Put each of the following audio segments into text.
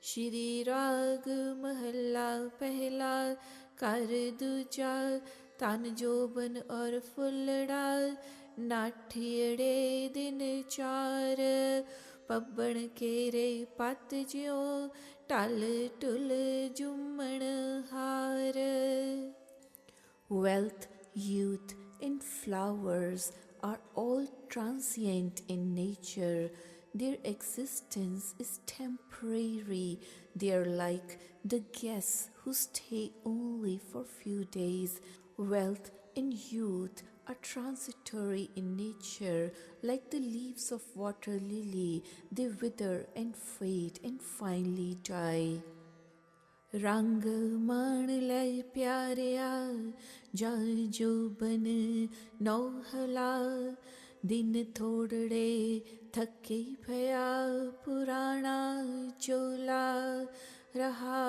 श्री राग महला पहला कर दूजा तन जोबन और फुलड़ा नाठियड़े दिन चार पब्बण केरे पत ज्यो टल टुल जुम्मण हार. Wealth, youth, and flowers are all transient in nature. Their existence is temporary. They are like the guests who stay only for few days. Wealth and youth are transitory in nature, like the leaves of water lily. They wither and fade and finally die. रंग मान लय प्यारिया जा जोबन नौहला दिन थोड़े थके भया पुराना चोला रहा.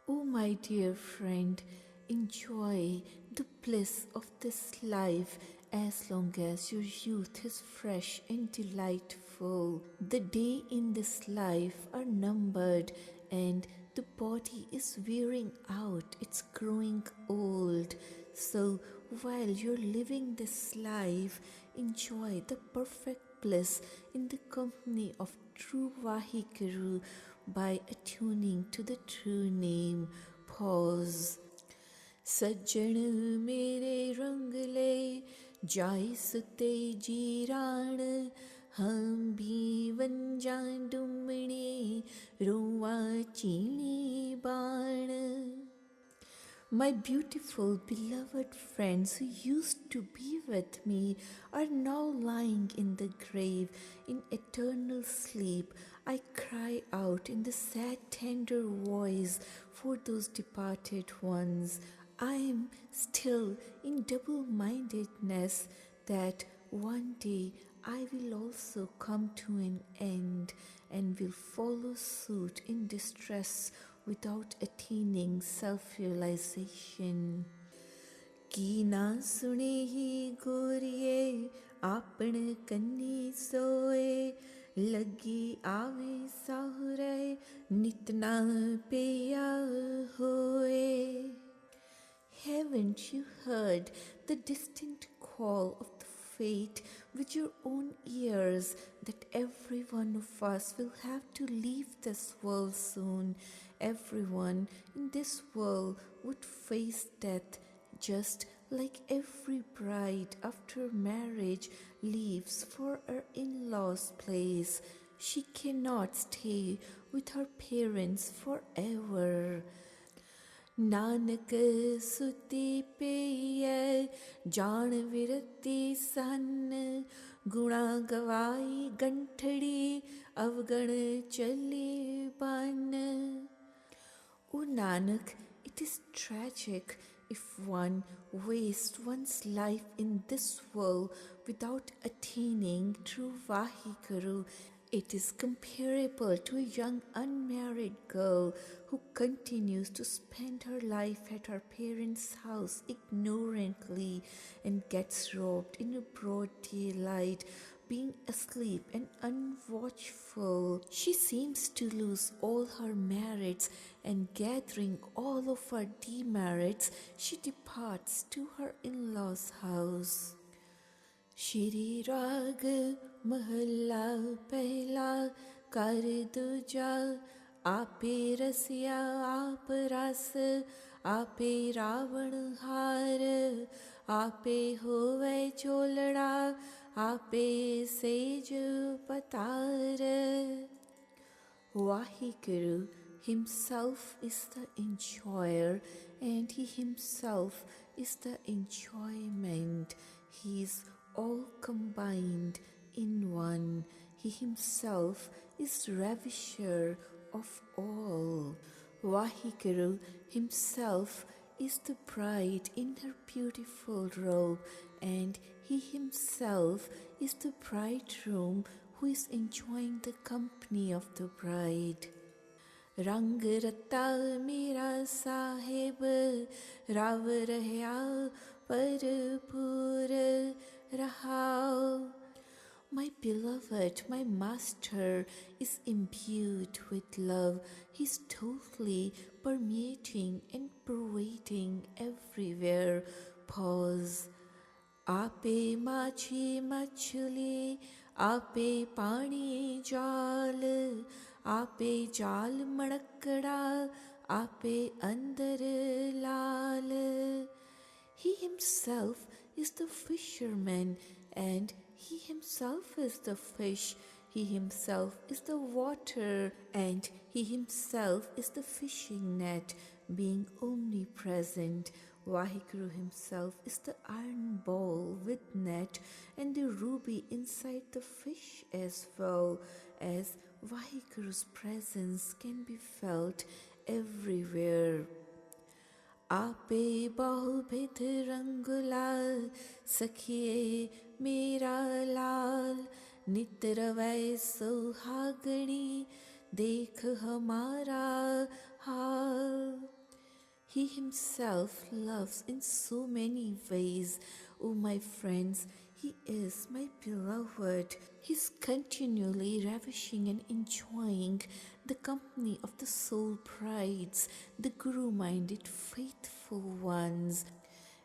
Oh my dear friend, enjoy the bliss of this life as long as your youth is fresh and delightful. The days in this life are numbered and the body is wearing out, it's growing old. So while you're living this life, enjoy the perfect bliss in the company of true Vaheguru by attuning to the true name. Pause. सज्जन मेरे रंग ले जाय सुते जीराण हम भी वंजा डुमणी रोवा चीनी बाण. My beautiful beloved friends who used to be with me are now lying in the grave in eternal sleep. I cry out in the sad tender voice for those departed ones. I am still in double-mindedness that one day I will also come to an end and will follow suit in distress without attaining self-realization. की ना सुने ही गोरिये आपन कन्नी सोए लगी आवे साहुरे नितना पेया होए. Haven't you heard the distant call of the fate with your own ears that every one of us will have to leave this world soon? Everyone in this world would face death, just like every bride after marriage leaves for her in-laws' place. She cannot stay with her parents forever. Nanak सुती पेय जान विरती सन गुणा गवाई गंठड़ी अवगण चली बन. O Nanak, it is tragic if one wastes one's life in this world without attaining true Vaheguru. It is comparable to a young unmarried girl who continues to spend her life at her parents' house ignorantly and gets robbed in a broad daylight, being asleep and unwatchful. She seems to lose all her merits, and gathering all of her demerits, she departs to her in-laws' house. Shri राग महला पहला कर दूजा आपे रसिया आप रस आपे रावण हार आपे होवे चोलड़ा आपे सेज पतार. Vaheguru himself is the enjoyer and he himself is the enjoyment. He is all combined in one. He himself is ravisher of all. Vaheguru himself is the bride in her beautiful robe, and he himself is the bridegroom who is enjoying the company of the bride. रंग रता मेरा साहेब राव रहया परपूर रहाओ. My beloved, my master is imbued with love. He's totally permeating and pervading everywhere. Pause. आपे माझी मछली, आपे पानी जाल, आपे जाल मड़कड़ा, आपे अंदर लाल. He himself is the fisherman, and he himself is the fish. He himself is the water, and he himself is the fishing net, being omnipresent. Vaheguru himself is the iron ball with net and the ruby inside the fish, as well as Vaheguru's presence can be felt everywhere. आपे बहुभिध रंग लाल, सखिए मेरा लाल, नित रवै सुहागणी, देख हमारा हाल. He himself loves in so many ways. Oh, my friends, he is my beloved. He's continually ravishing and enjoying the company of the soul brides, the guru-minded faithful ones.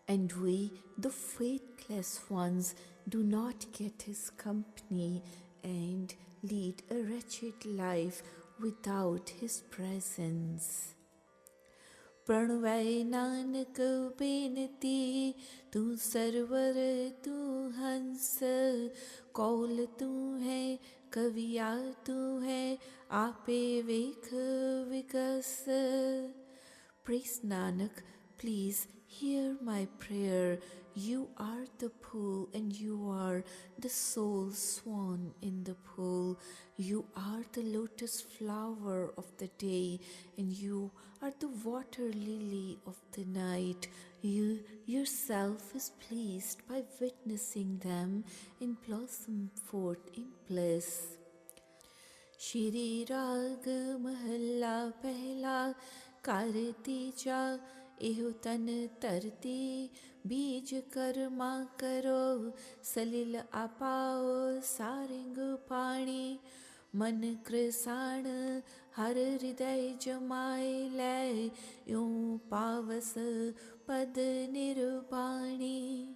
And we, the faithless ones, do not get his company and lead a wretched life without his presence. प्रणवै Nanak बेनती, तू server तू हंस, कौल तू है कविया तू है, आपे वेख विकस. Praise Nanak, please hear my prayer. You are the pool and you are the sole swan in the pool. You are the lotus flower of the day and you are the water lily of the night. You yourself is pleased by witnessing them and blossom forth in bliss. Shri Rag Mahalla Pehla Karti Cha एहो तन तरती बीज कर्मा करो Salil अपाओ sharing पाणी मन कृसाण हर हृदय जमाए लै यूं पावस पद निर्वाणी.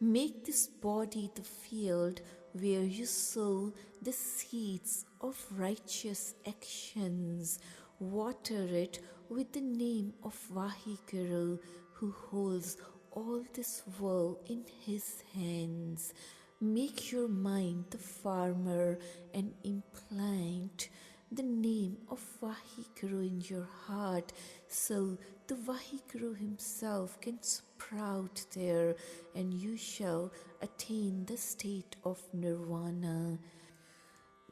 Make this body the field where you sow the seeds of righteous actions. Water it with the name of Vaheguru, who holds all this world in his hands. Make your mind the farmer and implant the name of Vaheguru in your heart, so the Vaheguru himself can sprout there and you shall attain the state of nirvana.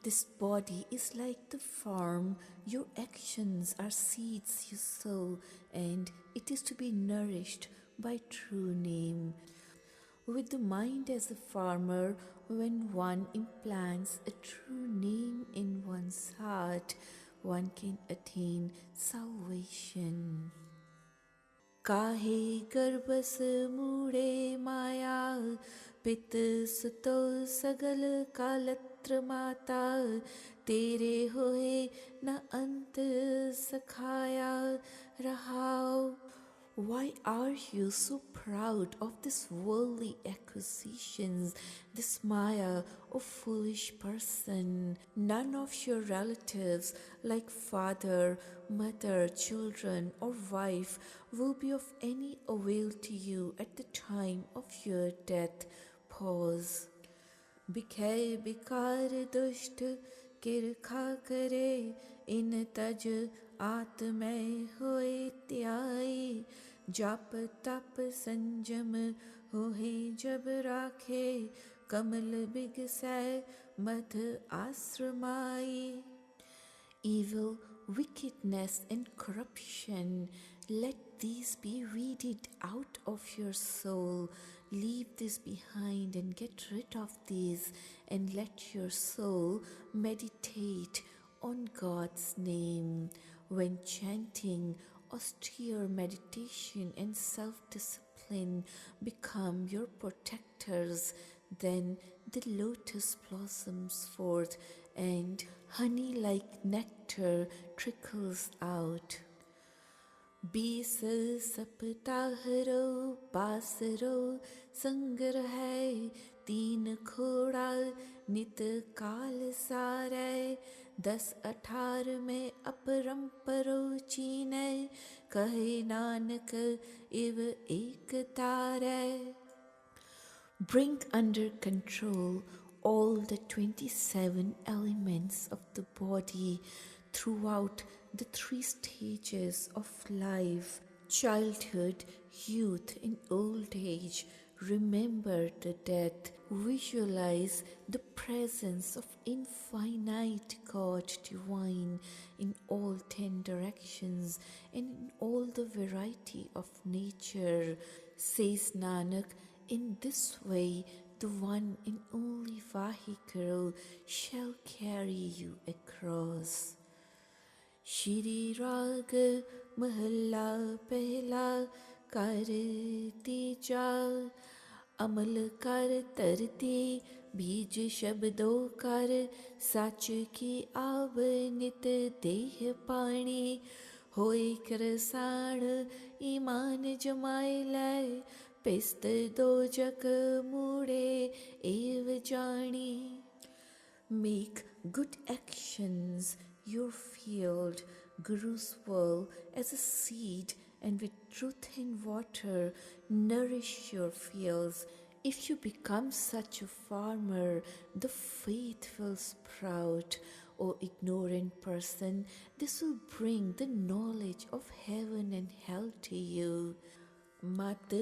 This body is like the farm. Your actions are seeds you sow, and it is to be nourished by true name. With the mind as a farmer, when one implants a true name in one's heart, one can attain salvation. काहे गर्भस मूढ़े माया पित सुतो सगल कालत्र माता तेरे होए न अंत सखाया रहाओ. Why are you so proud of this worldly acquisitions, this maya, O foolish person? None of your relatives, like father, mother, children, or wife, will be of any avail to you at the time of your death. Pause. बिखै बिकार दुष्ट किरखा करे इन तज आत्मय होए त्याई जप तप संजम होए जब राखे कमल बिगसै मध आश्रमाई. Evil, wickedness and corruption, let these be weeded out of your soul. Leave this behind and get rid of these, and let your soul meditate on God's name. When chanting, austere meditation and self-discipline become your protectors. Then the lotus blossoms forth and honey like nectar trickles out. 20 सप्ताहरो बासरो संग्रह है 3 खोड़ा नित काल सारे 10 18 में अपरंपरो चीने कहे नानक इव एक तारे. Bring under control all the 27 elements of the body throughout the 3 stages of life: childhood, youth, and old age. Remember the death. Visualize the presence of infinite God divine in all 10 directions and in all the variety of nature. Says Nanak, in this way, the one and only Vaheguru shall carry you across. Shri Rag Mahalla Pehla Kar Tija Amal Kar Tarti Bij Shabdo Kar Sach Ki Ab Nit Deh Pani Hoy Krasad Iman Jamai Lai Pist dojak mude ev jani. Make good actions your field, Guru's will as a seed, and with truth and water nourish your fields. If you become such a farmer, the faith will sprout. O ignorant person, this will bring the knowledge of heaven and hell to you. मत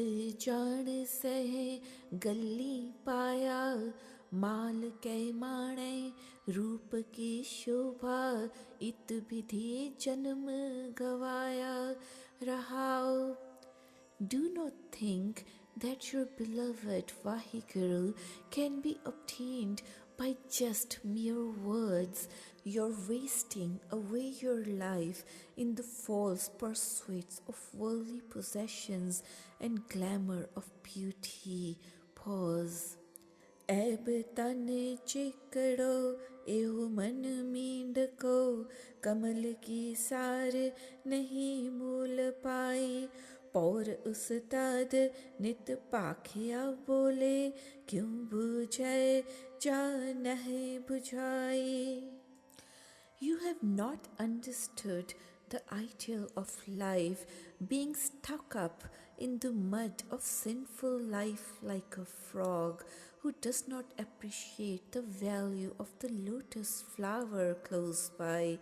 जान सहे गली पाया माल कै माणे रूप की शोभा इत विधि जन्म गवाया रहाओ. Do not think that your beloved Vaheguru can be obtained by just mere words. You're wasting away your life in the false pursuits of worldly possessions and glamour of beauty. Pause. ऐब तन चिकड़ो एहो मन मींड को कमल की सार नहीं मूल पाई. पौर उस्ताद नित पाखिया बोले क्यों बुझाए जा नहीं बुझाई. You have not understood the ideal of life, being stuck up in the mud of sinful life like a frog who does not appreciate the value of the lotus flower close by.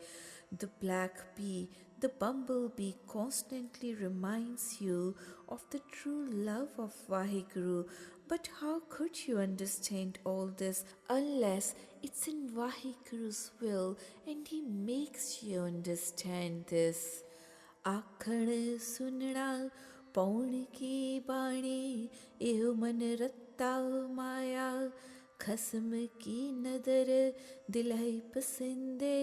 The black bee, the bumblebee constantly reminds you of the true love of Vaheguru. But how could you understand all this unless it's in Vaheguru's will and he makes you understand this? आखण सुनना पौन की बाणी एहो मन रत्ता माया खस्म की नदर दिलाई पसंदे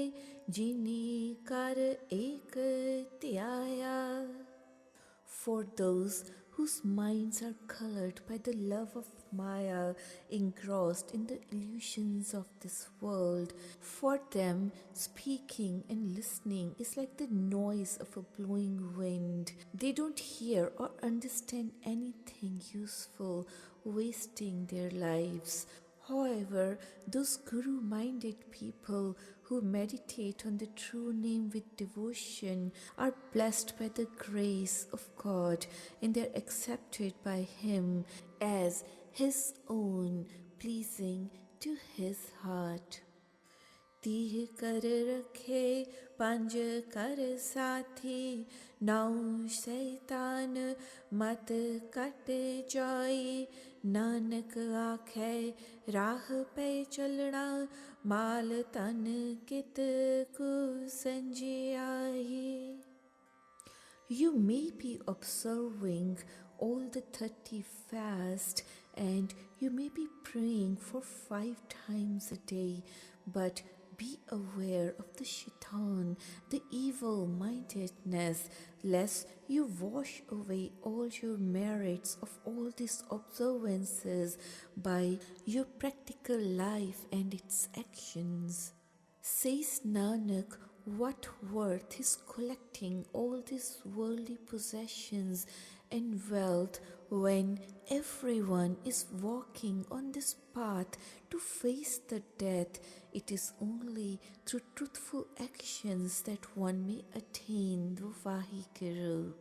जिनी कर एक त्याया. For those whose minds are colored by the love of Maya, engrossed in the illusions of this world, for them speaking and listening is like the noise of a blowing wind. They don't hear or understand anything useful, wasting their lives. However, those guru-minded people who meditate on the true name with devotion are blessed by the grace of God and they are accepted by Him as His own, pleasing to His heart. तीह कर रखे पंज कर साथी now शैतान मत cut जाई. नानक आखे राह पे चलना माल तन कित को संजियाई. You may be observing all the 30 fast and you may be praying for 5 times a day, but be aware of the shaitan, the evil-mindedness, lest you wash away all your merits of all these observances by your practical life and its actions. Says Nanak, what worth is collecting all these worldly possessions and wealth when everyone is walking on this path to face the death? It is only through truthful actions that one may attain the Vaheguru.